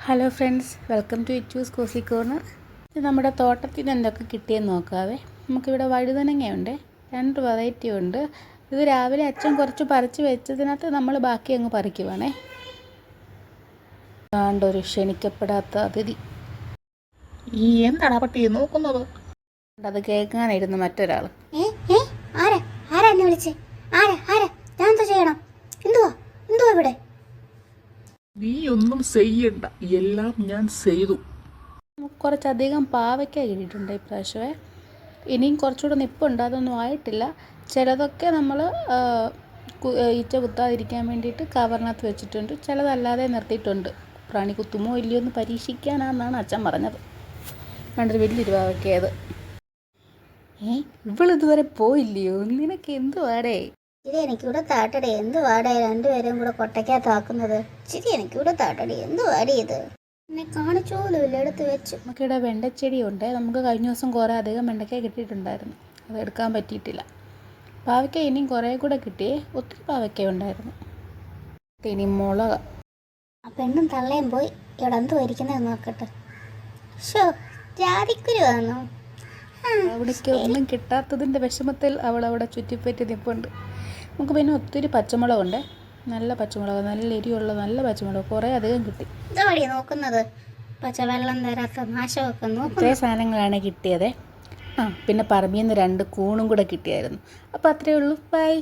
Hello friends, welcome to ഇച്ചൂസ് cozy corner. ഇത് നമ്മുടെ തോട്ടത്തിൽ എന്തൊക്കെ കിട്ടിയെന്ന് നോക്കാവേ. നമുക്കിവിടെ വഴുതനങ്ങയുണ്ട്, 2 വെറൈറ്റി ഉണ്ട്. ഇത് രാവിലെ അച്ഛൻ കുറച്ച് പറിച്ച് വെച്ചതിനകത്ത് നമ്മൾ ബാക്കി അങ്ങ് പറിക്കുവാണേ. ഒരു ക്ഷണിക്കപ്പെടാത്ത അതിഥി. എന്താണ് പട്ടി നോക്കുന്നത്? അത് കേൾക്കാനായിരുന്നു മറ്റൊരാൾ. ഇവിടെ നീ ഒന്നും ചെയ്യണ്ട, എല്ലാം ഞാൻ ചെയ്തു. കുറച്ചധികം പാവയ്ക്ക കിട്ടിയിട്ടുണ്ട് ഇപ്രാവശ്യമേ. ഇനിയും കുറച്ചുകൂടെ നിപ്പുണ്ട്, അതൊന്നും ആയിട്ടില്ല. ചിലതൊക്കെ നമ്മൾ ഈച്ച കുത്താതിരിക്കാൻ വേണ്ടിയിട്ട് കവറിനകത്ത് വെച്ചിട്ടുണ്ട്, ചിലതല്ലാതെ നിർത്തിയിട്ടുണ്ട്. പ്രാണി കുത്തുമോ ഇല്ലയോ എന്ന് പരീക്ഷിക്കാനാണെന്നാണ് അച്ഛൻ പറഞ്ഞത്. കണ്ടൊരു വലിയൊരു പാവയ്ക്കയത്. ഇവളിതുവരെ പോയില്ലയോ? നിനക്ക് എന്തുവാടേ? ചിരി എനിക്കിവിടെ താട്ടടി, എന്തുവാടേ രണ്ടുപേരും കൂടെ കൊട്ടയ്ക്കകത്താക്കുന്നത്? ചിരി എനിക്കിവിടെ താട്ടടി, എന്തുവാടി ഇത്? എന്നെ കാണിച്ചു പോലും ഇല്ല, എടുത്ത് വെച്ചു. നമുക്കിവിടെ വെണ്ടച്ചെടിയുണ്ട്. നമുക്ക് കഴിഞ്ഞ ദിവസം കുറേ അധികം വെണ്ടയ്ക്ക കിട്ടിയിട്ടുണ്ടായിരുന്നു, അത് എടുക്കാൻ പറ്റിയിട്ടില്ല. പാവയ്ക്ക ഇനിയും കുറേ കൂടെ കിട്ടിയേ, ഒത്തിരി പാവയ്ക്ക ഉണ്ടായിരുന്നു. ഇനി മുളക്. ആ പെണ്ണും തള്ളയും പോയി, ഇവിടെ എന്തോ ഇരിക്കുന്നത് നോക്കട്ടെ. ഷോ, ജാതിക്കുരു വന്നു. അവിടേക്ക് ഒന്നും കിട്ടാത്തതിൻ്റെ വിഷമത്തിൽ അവളവിടെ ചുറ്റിപ്പറ്റി നിൽപ്പുണ്ട്. നമുക്ക് പിന്നെ ഒത്തിരി പച്ചമുളകുണ്ട്, നല്ല പച്ചമുളക്, നല്ല എരിയുള്ള നല്ല പച്ചമുളക് കുറേ അധികം കിട്ടി. ഇതോടി നോക്കുന്നത്, പച്ചവെള്ളം തരാത്ത നാശമൊക്കെ നോക്കും. ഇത്രയും സാധനങ്ങളാണ് കിട്ടിയത്. പിന്നെ പറമ്പിൽ നിന്ന് 2 കൂണും കൂടെ കിട്ടിയായിരുന്നു. അപ്പോൾ അത്രയേ ഉള്ളൂ. ബൈ.